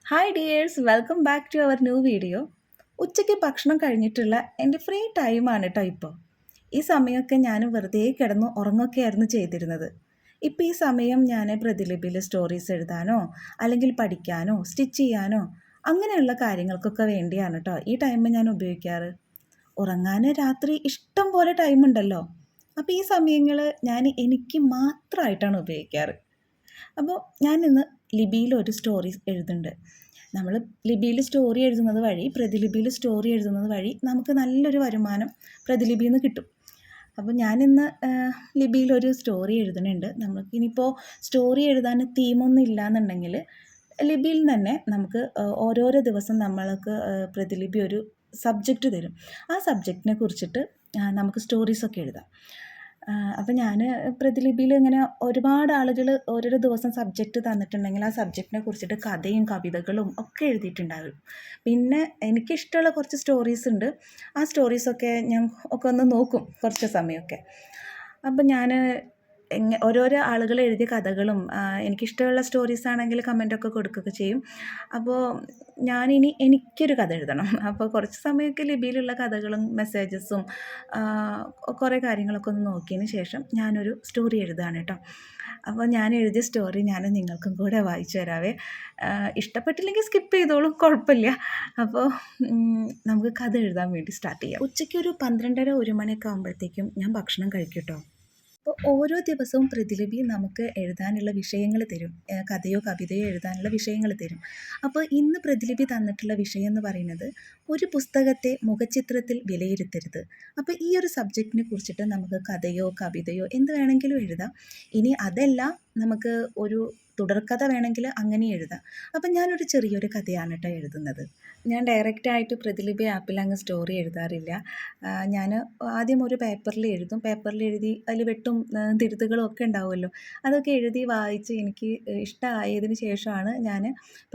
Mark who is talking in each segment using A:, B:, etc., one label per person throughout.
A: Hi dears, welcome back to our new video. ഉച്ചയ്ക്ക് ഭക്ഷണം കഴിഞ്ഞിട്ടുള്ള എൻ്റെ ഫ്രീ ടൈമാണ് കേട്ടോ ഇപ്പോൾ. ഈ സമയമൊക്കെ ഞാൻ വെറുതെ കിടന്നു ഉറങ്ങുകയായിരുന്നു ചെയ്തിരുന്നത്. ഇപ്പോൾ ഈ സമയം ഞാൻ പ്രതിലിപിയിൽ സ്റ്റോറീസ് എഴുതാനോ അല്ലെങ്കിൽ പഠിക്കാനോ സ്റ്റിച്ച് ചെയ്യാനോ അങ്ങനെയുള്ള കാര്യങ്ങൾക്കൊക്കെ വേണ്ടിയാണ് കേട്ടോ ഈ ടൈം ഞാൻ ഉപയോഗിക്കാറ്. ഉറങ്ങാൻ രാത്രി ഇഷ്ടം പോലെ ടൈമുണ്ടല്ലോ. അപ്പോൾ ഈ സമയങ്ങൾ ഞാൻ എനിക്ക് മാത്രമായിട്ടാണ് ഉപയോഗിക്കാറ്. അപ്പോൾ ഞാൻ ഇന്ന് ലിപിയിൽ ഒരു സ്റ്റോറി എഴുതുന്നുണ്ട്. നമ്മൾ ലിപിയിൽ സ്റ്റോറി എഴുതുന്നത് വഴി പ്രതിലിപിയിൽ സ്റ്റോറി എഴുതുന്നത് വഴി നമുക്ക് നല്ലൊരു വരുമാനം പ്രതിലിപിയിൽ നിന്ന് കിട്ടും. അപ്പോൾ ഞാനിന്ന് ലിപിയിലൊരു സ്റ്റോറി എഴുതുന്നുണ്ട്. നമുക്കിനിയിപ്പോൾ സ്റ്റോറി എഴുതാൻ തീമൊന്നും ഇല്ലയെന്നുണ്ടെങ്കിൽ ലിപിയിൽ തന്നെ നമുക്ക് ഓരോരോ ദിവസം നമ്മൾക്ക് പ്രതിലിപി ഒരു സബ്ജക്റ്റ് തരും. ആ സബ്ജക്റ്റിനെ കുറിച്ചിട്ട് നമുക്ക് സ്റ്റോറീസൊക്കെ എഴുതാം. അപ്പം ഞാൻ പ്രതിലിപിയിൽ ഇങ്ങനെ ഒരുപാട് ആളുകൾ ഓരോരോ ദിവസം സബ്ജക്റ്റ് തന്നിട്ടുണ്ടെങ്കിൽ ആ സബ്ജക്റ്റിനെ കുറിച്ചിട്ട് കഥയും കവിതകളും ഒക്കെ എഴുതിയിട്ടുണ്ടാകും. പിന്നെ എനിക്കിഷ്ടമുള്ള കുറച്ച് സ്റ്റോറീസ് ഉണ്ട്. ആ സ്റ്റോറീസൊക്കെ ഞാൻ ഒക്കെ ഒന്ന് നോക്കും കുറച്ച് സമയമൊക്കെ. അപ്പം ഞാൻ ഓരോരോ ആളുകൾ എഴുതിയ കഥകളും എനിക്കിഷ്ടമുള്ള സ്റ്റോറീസ് ആണെങ്കിൽ കമൻ്റൊക്കെ കൊടുക്കുകയൊക്കെ ചെയ്യും. അപ്പോൾ ഞാനിനി എനിക്കൊരു കഥ എഴുതണം. അപ്പോൾ കുറച്ച് സമയമൊക്കെ ലിപിയിലുള്ള കഥകളും മെസ്സേജസും കുറേ കാര്യങ്ങളൊക്കെ ഒന്ന് നോക്കിയതിന് ശേഷം ഞാനൊരു സ്റ്റോറി എഴുതുകയാണ് കേട്ടോ. അപ്പോൾ ഞാൻ എഴുതിയ സ്റ്റോറി ഞാൻ നിങ്ങൾക്കും കൂടെ വായിച്ചു തരാവേ. ഇഷ്ടപ്പെട്ടില്ലെങ്കിൽ സ്കിപ്പ് ചെയ്തോളും, കുഴപ്പമില്ല. അപ്പോൾ നമുക്ക് കഥ എഴുതാൻ വേണ്ടി സ്റ്റാർട്ട് ചെയ്യാം. ഉച്ചയ്ക്ക് ഒരു 12:30 1 മണിയൊക്കെ ആകുമ്പോഴത്തേക്കും ഞാൻ ഭക്ഷണം കഴിക്കും കേട്ടോ. അപ്പോൾ ഓരോ ദിവസവും പ്രതിലിപി നമുക്ക് എഴുതാനുള്ള വിഷയങ്ങൾ തരും. കഥയോ കവിതയോ എഴുതാനുള്ള വിഷയങ്ങൾ തരും. അപ്പോൾ ഇന്ന് പ്രതിലിപി തന്നിട്ടുള്ള വിഷയം എന്ന് പറയുന്നത് ഒരു പുസ്തകത്തെ മുഖചിത്രത്തിൽ വിലയിരുത്തരുത്. അപ്പോൾ ഈ ഒരു സബ്ജക്റ്റിനെ കുറിച്ചിട്ട് നമുക്ക് കഥയോ കവിതയോ എന്ത് വേണമെങ്കിലും എഴുതാം. ഇനി അതല്ല, നമുക്ക് ഒരു തുടർക്കഥ വേണമെങ്കിൽ അങ്ങനെ എഴുതാം. അപ്പം ഞാനൊരു ചെറിയൊരു കഥയാണ് കേട്ടോ എഴുതുന്നത്. ഞാൻ ഡയറക്റ്റായിട്ട് പ്രതിലിപി ആപ്പിൽ അങ്ങ് സ്റ്റോറി എഴുതാറില്ല. ഞാൻ ആദ്യം ഒരു പേപ്പറിൽ എഴുതും. പേപ്പറിൽ എഴുതി അതിൽ വെട്ടും തിരുത്തുകളും ഒക്കെ ഉണ്ടാവുമല്ലോ. അതൊക്കെ എഴുതി വായിച്ച് എനിക്ക് ഇഷ്ടമായതിന് ശേഷമാണ് ഞാൻ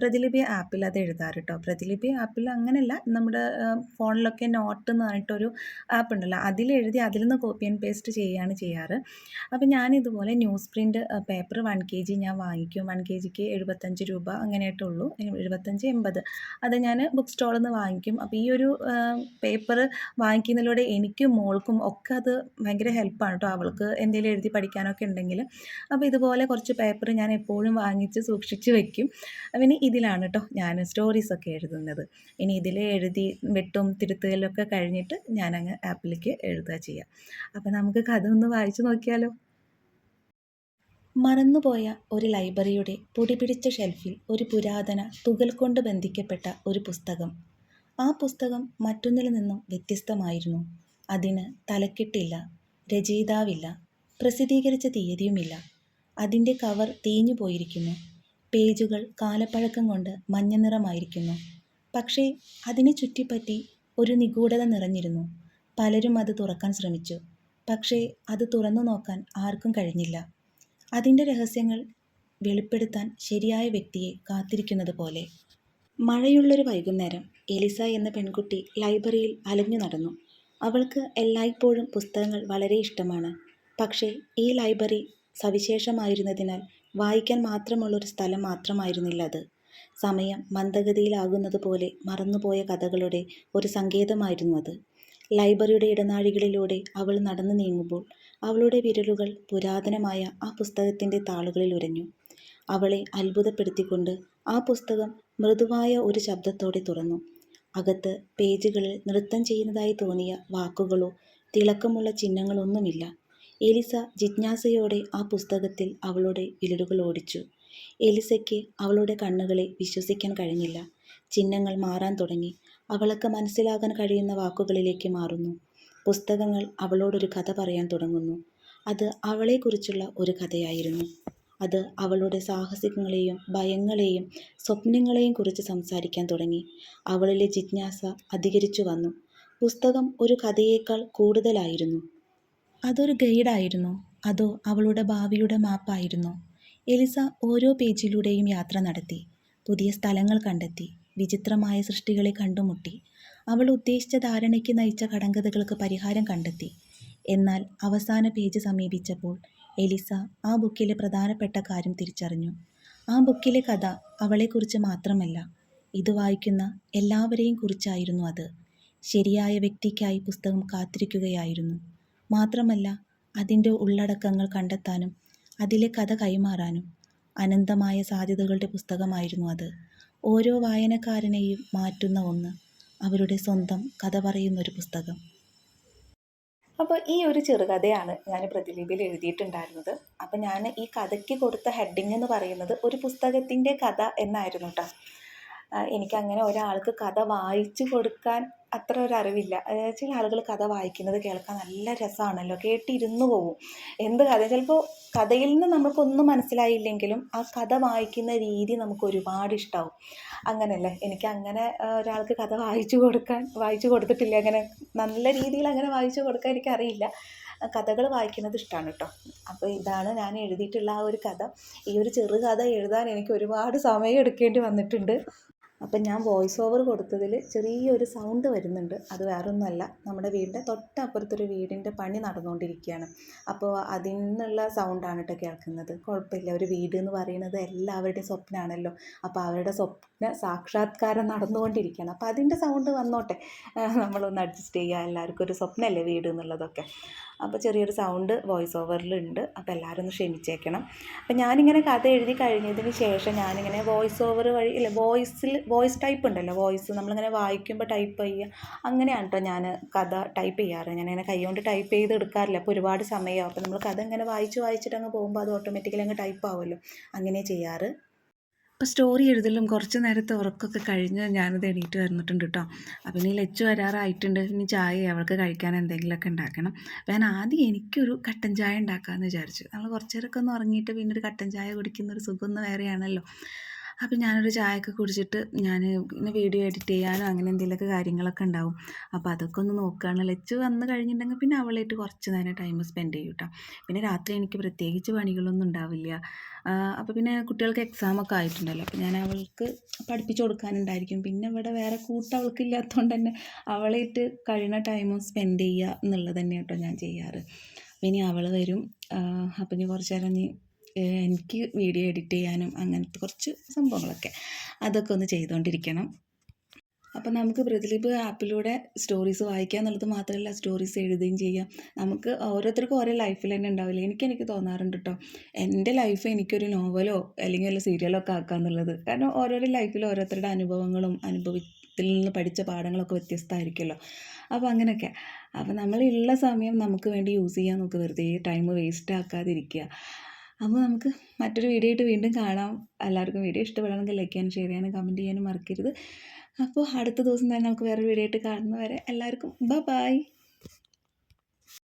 A: പ്രതിലിപി ആപ്പിൽ അത് എഴുതാറ് കേട്ടോ. പ്രതിലിപി ആപ്പിൽ അങ്ങനെയല്ല, നമ്മുടെ ഫോണിലൊക്കെ നോട്ട് എന്ന് പറഞ്ഞിട്ടൊരു ആപ്പ് ഉണ്ടല്ലോ, അതിലെഴുതി അതിൽ നിന്ന് കോപ്പി ആൻഡ് പേസ്റ്റ് ചെയ്യുകയാണ് ചെയ്യാറ്. അപ്പം ഞാനിതുപോലെ ന്യൂസ് പ്രിൻ്റ് പേപ്പർ 1 kg ഞാൻ വാങ്ങിക്കും. 1 kgക്ക് 75 രൂപ അങ്ങനെയായിട്ടുള്ളൂ, 75 80. അത് ഞാൻ ബുക്ക് സ്റ്റോളിൽ നിന്ന് വാങ്ങിക്കും. അപ്പോൾ ഈ ഒരു പേപ്പർ വാങ്ങിക്കുന്നതിലൂടെ എനിക്കും മോൾക്കും ഒക്കെ അത് ഭയങ്കര ഹെൽപ്പാണ് കേട്ടോ. അവൾക്ക് എന്തെങ്കിലും എഴുതി പഠിക്കാനൊക്കെ ഉണ്ടെങ്കിൽ. അപ്പോൾ ഇതുപോലെ കുറച്ച് പേപ്പർ ഞാൻ എപ്പോഴും വാങ്ങിച്ച് സൂക്ഷിച്ച് വെക്കും. പിന്നെ ഇതിലാണ് കേട്ടോ ഞാൻ സ്റ്റോറീസൊക്കെ എഴുതുന്നത്. ഇനി ഇതിൽ എഴുതി വെട്ടും തിരുത്തലൊക്കെ കഴിഞ്ഞിട്ട് ഞാനങ്ങ് ആപ്പിലേക്ക് എഴുതുക ചെയ്യാം. അപ്പോൾ നമുക്ക് കഥ ഒന്ന് വായിച്ച് നോക്കിയാലോ. മറന്നുപോയ ഒരു ലൈബ്രറിയുടെ പൊടിപിടിച്ച ഷെൽഫിൽ ഒരു പുരാതന തുകൽ കൊണ്ട് ബന്ധിക്കപ്പെട്ട ഒരു പുസ്തകം. ആ പുസ്തകം മറ്റൊന്നിൽ നിന്നും വ്യത്യസ്തമായിരുന്നു. അതിന് തലക്കെട്ടില്ല, രചയിതാവില്ല, പ്രസിദ്ധീകരിച്ച തീയതിയുമില്ല. അതിൻ്റെ കവർ തേഞ്ഞു പോയിരിക്കുന്നു. പേജുകൾ കാലപ്പഴക്കം കൊണ്ട് മഞ്ഞ നിറമായിരിക്കുന്നു. പക്ഷേ അതിനെ ചുറ്റിപ്പറ്റി ഒരു നിഗൂഢത നിറഞ്ഞിരുന്നു. പലരും അത് തുറക്കാൻ ശ്രമിച്ചു. പക്ഷേ അത് തുറന്നു നോക്കാൻ ആർക്കും കഴിഞ്ഞില്ല. അതിൻ്റെ രഹസ്യങ്ങൾ വെളിപ്പെടുത്താൻ ശരിയായ വ്യക്തിയെ കാത്തിരിക്കുന്നത് പോലെ. മഴയുള്ളൊരു വൈകുന്നേരം എലിസ എന്ന പെൺകുട്ടി ലൈബ്രറിയിൽ അലഞ്ഞു നടന്നു. അവൾക്ക് എല്ലായ്പ്പോഴും പുസ്തകങ്ങൾ വളരെ ഇഷ്ടമാണ്. പക്ഷേ ഈ ലൈബ്രറി സവിശേഷമായിരുന്നതിനാൽ വായിക്കാൻ മാത്രമുള്ളൊരു സ്ഥലം മാത്രമായിരുന്നില്ല അത്. സമയം മന്ദഗതിയിലാകുന്നത് പോലെ മറന്നുപോയ കഥകളുടെ ഒരു സങ്കേതമായിരുന്നു അത്. ലൈബ്രറിയുടെ ഇടനാഴികളിലൂടെ അവൾ നടന്നു നീങ്ങുമ്പോൾ അവളുടെ വിരലുകൾ പുരാതനമായ ആ പുസ്തകത്തിൻ്റെ താളുകളിൽ ഉരഞ്ഞു. അവളെ അത്ഭുതപ്പെടുത്തിക്കൊണ്ട് ആ പുസ്തകം മൃദുവായ ഒരു ശബ്ദത്തോടെ തുറന്നു. അകത്ത് പേജുകളിൽ നൃത്തം ചെയ്യുന്നതായി തോന്നിയ വാക്കുകളോ തിളക്കമുള്ള ചിഹ്നങ്ങളൊന്നുമില്ല. എലിസ ജിജ്ഞാസയോടെ ആ പുസ്തകത്തിൽ അവളുടെ വിരലുകൾ ഓടിച്ചു. എലിസയ്ക്ക് അവളുടെ കണ്ണുകളെ വിശ്വസിക്കാൻ കഴിഞ്ഞില്ല. ചിഹ്നങ്ങൾ മാറാൻ തുടങ്ങി. അവൾക്ക് മനസ്സിലാകാൻ കഴിയുന്ന വാക്കുകളിലേക്ക് മാറുന്നു. പുസ്തകങ്ങൾ അവളോടൊരു കഥ പറയാൻ തുടങ്ങുന്നു. അത് അവളെക്കുറിച്ചുള്ള ഒരു കഥയായിരുന്നു. അത് അവളുടെ സാഹസികങ്ങളെയും ഭയങ്ങളെയും സ്വപ്നങ്ങളെയും കുറിച്ച് സംസാരിക്കാൻ തുടങ്ങി. അവളിലെ ജിജ്ഞാസ അധികരിച്ചു വന്നു. പുസ്തകം ഒരു കഥയേക്കാൾ കൂടുതലായിരുന്നു. അതൊരു ഗൈഡായിരുന്നോ, അതോ അവളുടെ ഭാവിയുടെ മാപ്പായിരുന്നോ? എലിസ ഓരോ പേജിലൂടെയും യാത്ര നടത്തി. പുതിയ സ്ഥലങ്ങൾ കണ്ടെത്തി. വിചിത്രമായ സൃഷ്ടികളെ കണ്ടുമുട്ടി. അവൾ ഉദ്ദേശിച്ച ധാരണയ്ക്ക് നയിച്ച കടങ്കഥകൾക്ക് പരിഹാരം കണ്ടെത്തി. എന്നാൽ അവസാന പേജ് സമീപിച്ചപ്പോൾ എലിസ ആ ബുക്കിലെ പ്രധാനപ്പെട്ട കാര്യം തിരിച്ചറിഞ്ഞു. ആ ബുക്കിലെ കഥ അവളെക്കുറിച്ച് മാത്രമല്ല, ഇത് വായിക്കുന്ന എല്ലാവരെയും കുറിച്ചായിരുന്നു അത്. ശരിയായ വ്യക്തിക്കായി പുസ്തകം കാത്തിരിക്കുകയായിരുന്നു. മാത്രമല്ല, അതിൻ്റെ ഉള്ളടക്കങ്ങൾ കണ്ടെത്താനും അതിലെ കഥ കൈമാറാനും അനന്തമായ സാധ്യതകളുടെ പുസ്തകമായിരുന്നു അത്. ഓരോ വായനക്കാരനെയും മാറ്റുന്ന ഒന്ന്, അവരുടെ സ്വന്തം കഥ പറയുന്നൊരു പുസ്തകം. അപ്പോൾ ഈ ഒരു ചെറുകഥയാണ് ഞാൻ പ്രതിലിപിയിൽ എഴുതിയിട്ടുണ്ടായിരുന്നത്. അപ്പോൾ ഞാൻ ഈ കഥയ്ക്ക് കൊടുത്ത ഹെഡിങ് എന്ന് പറയുന്നത് ഒരു പുസ്തകത്തിൻ്റെ കഥ എന്നായിരുന്നു കേട്ടോ. എനിക്കങ്ങനെ ഒരാൾക്ക് കഥ വായിച്ചു കൊടുക്കാൻ അത്ര ഒരു അറിവില്ല. ചില ആളുകൾ കഥ വായിക്കുന്നത് കേൾക്കാൻ നല്ല രസമാണല്ലോ, കേട്ടിരുന്നു പോവും. എന്ത് കഥ, ചിലപ്പോൾ കഥയിൽ നിന്ന് നമുക്കൊന്നും മനസ്സിലായില്ലെങ്കിലും ആ കഥ വായിക്കുന്ന രീതി നമുക്ക് ഒരുപാട് ഇഷ്ടമാവും. അങ്ങനെയല്ലേ, എനിക്കങ്ങനെ ഒരാൾക്ക് കഥ വായിച്ചു കൊടുത്തിട്ടില്ല. അങ്ങനെ നല്ല രീതിയിൽ അങ്ങനെ വായിച്ചു കൊടുക്കാൻ എനിക്കറിയില്ല. കഥകൾ വായിക്കുന്നത് ഇഷ്ടമാണ് കേട്ടോ. അപ്പോൾ ഇതാണ് ഞാൻ എഴുതിയിട്ടുള്ള ആ ഒരു കഥ. ഈ ഒരു ചെറുകഥ എഴുതാൻ എനിക്ക് ഒരുപാട് സമയം എടുക്കേണ്ടി വന്നിട്ടുണ്ട്. അപ്പം ഞാൻ വോയിസ് ഓവർ കൊടുത്തതിൽ ചെറിയൊരു സൗണ്ട് വരുന്നുണ്ട്. അത് വേറൊന്നുമല്ല, നമ്മുടെ വീടിൻ്റെ തൊട്ടപ്പുറത്തൊരു വീടിൻ്റെ പണി നടന്നുകൊണ്ടിരിക്കുകയാണ്. അപ്പോൾ അതിൽ നിന്നുള്ള സൗണ്ടാണ് കേട്ടോ കേൾക്കുന്നത്. കുഴപ്പമില്ല, ഒരു വീട് എന്ന് പറയുന്നത് എല്ലാവരുടെയും സ്വപ്നമാണല്ലോ. അപ്പോൾ അവരുടെ സ്വപ്ന സാക്ഷാത്കാരം നടന്നുകൊണ്ടിരിക്കുകയാണ്. അപ്പോൾ അതിൻ്റെ സൗണ്ട് വന്നോട്ടെ, നമ്മളൊന്ന് അഡ്ജസ്റ്റ് ചെയ്യുക. എല്ലാവർക്കും ഒരു സ്വപ്നമല്ലേ വീട് എന്നുള്ളതൊക്കെ. അപ്പോൾ ചെറിയൊരു സൗണ്ട് വോയിസ് ഓവറിലുണ്ട്. അപ്പോൾ എല്ലാവരും ഒന്ന് ക്ഷമിച്ചേക്കണം. അപ്പം ഞാനിങ്ങനെ കഥ എഴുതി കഴിഞ്ഞതിന് ശേഷം ഞാനിങ്ങനെ വോയിസ് ഓവർ വഴി, ഇല്ല, വോയിസ് ടൈപ്പ് ഉണ്ടല്ലോ, വോയിസ് നമ്മളിങ്ങനെ വായിക്കുമ്പോൾ ടൈപ്പ് ചെയ്യുക, അങ്ങനെയാണ് കേട്ടോ ഞാൻ കഥ ടൈപ്പ് ചെയ്യാറ്. ഞാനിങ്ങനെ കൈകൊണ്ട് ടൈപ്പ് ചെയ്ത് എടുക്കാറില്ല. അപ്പോൾ ഒരുപാട് സമയമാവും. അപ്പോൾ നമ്മൾ കഥ ഇങ്ങനെ വായിച്ചിട്ട് അങ്ങ് പോകുമ്പോൾ അത് ഓട്ടോമാറ്റിക്കലി അങ്ങ് ടൈപ്പ് ആവുമല്ലോ, അങ്ങനെ ചെയ്യാറ്. അപ്പോൾ സ്റ്റോറി എഴുതലും കുറച്ച് നേരത്തെ ഉറക്കമൊക്കെ കഴിഞ്ഞ് ഞാനത് എണീറ്റ് വന്നിട്ടുണ്ട് കേട്ടോ. അപ്പോൾ ഇനി ലച്ചു വരാറായിട്ടുണ്ട്. ഇനി ചായ അവൾക്ക് കഴിക്കാൻ എന്തെങ്കിലുമൊക്കെ ഉണ്ടാക്കണം. അപ്പോൾ ഞാൻ ആദ്യം എനിക്കൊരു കട്ടൻ ചായ ഉണ്ടാക്കാമെന്ന് വിചാരിച്ചു. നമ്മൾ കുറച്ച് നേരമൊക്കെ ഒന്ന് ഉറങ്ങിയിട്ട് പിന്നെ ഒരു കട്ടൻ ചായ കുടിക്കുന്നൊരു സുഖം ഒന്ന് വേറെയാണല്ലോ. അപ്പോൾ ഞാനൊരു ചായയൊക്കെ കുടിച്ചിട്ട് ഞാൻ പിന്നെ വീഡിയോ എഡിറ്റ് ചെയ്യാനോ അങ്ങനെ എന്തെങ്കിലുമൊക്കെ കാര്യങ്ങളൊക്കെ ഉണ്ടാവും. അപ്പോൾ അതൊക്കെ ഒന്ന് നോക്കുകയാണ്. ലച്ചു വന്ന് കഴിഞ്ഞിട്ടുണ്ടെങ്കിൽ പിന്നെ അവളായിട്ട് കുറച്ച് നേരം ടൈം സ്പെൻഡ് ചെയ്യും കേട്ടോ. പിന്നെ രാത്രി എനിക്ക് പ്രത്യേകിച്ച് പണികളൊന്നും ഉണ്ടാവില്ല. അപ്പോൾ പിന്നെ കുട്ടികൾക്ക് എക്സാമൊക്കെ ആയിട്ടുണ്ടല്ലോ, അപ്പോൾ ഞാൻ അവൾക്ക് പഠിപ്പിച്ച് കൊടുക്കാനുണ്ടായിരിക്കും. പിന്നെ ഇവിടെ വേറെ അവൾക്ക് ഇല്ലാത്തതുകൊണ്ട് തന്നെ അവളായിട്ട് കഴിയുന്ന ടൈമും സ്പെൻഡ് ചെയ്യുക എന്നുള്ളത് തന്നെ കേട്ടോ ഞാൻ ചെയ്യാറ്. ഇനി അവൾ വരും. അപ്പം ഇനി കുറച്ച് നേരം എനിക്ക് വീഡിയോ എഡിറ്റ് ചെയ്യാനും അങ്ങനത്തെ കുറച്ച് സംഭവങ്ങളൊക്കെ അതൊക്കെ ഒന്ന് ചെയ്തുകൊണ്ടിരിക്കണം. അപ്പം നമുക്ക് പ്രതിലിപി ആപ്പിലൂടെ സ്റ്റോറീസ് വായിക്കുക എന്നുള്ളത് മാത്രമല്ല, സ്റ്റോറീസ് എഴുതുകയും ചെയ്യാം. നമുക്ക് ഓരോരുത്തർക്കും ഓരോ ലൈഫിൽ തന്നെ ഉണ്ടാവില്ല. എനിക്ക് തോന്നാറുണ്ട് കേട്ടോ, എൻ്റെ ലൈഫ് എനിക്കൊരു നോവലോ അല്ലെങ്കിൽ വല്ല സീരിയലോ ഒക്കെ ആക്കാന്നുള്ളത്. കാരണം ഓരോരോ ലൈഫിൽ ഓരോരുത്തരുടെ അനുഭവങ്ങളും അനുഭവത്തിൽ നിന്ന് പഠിച്ച പാഠങ്ങളൊക്കെ വ്യത്യസ്തമായിരിക്കുമല്ലോ. അപ്പോൾ അങ്ങനെയൊക്കെ. അപ്പോൾ നമ്മളുള്ള സമയം നമുക്ക് വേണ്ടി യൂസ് ചെയ്യാൻ നോക്കുക, വെറുതെ ടൈം വേസ്റ്റ് ആക്കാതിരിക്കുക. അപ്പോൾ നമുക്ക് മറ്റൊരു വീഡിയോ ആയിട്ട് വീണ്ടും കാണാം. എല്ലാവർക്കും വീഡിയോ ഇഷ്ടപ്പെടുകയാണെങ്കിൽ ലൈക്ക് ചെയ്യാനും ഷെയർ ചെയ്യാനും കമൻറ്റ് ചെയ്യാനും മറക്കരുത്. അപ്പോൾ അടുത്ത ദിവസം തന്നെ നമുക്ക് വേറെ വീഡിയോ ആയിട്ട് കാണുന്നവരെ എല്ലാവർക്കും ബൈ.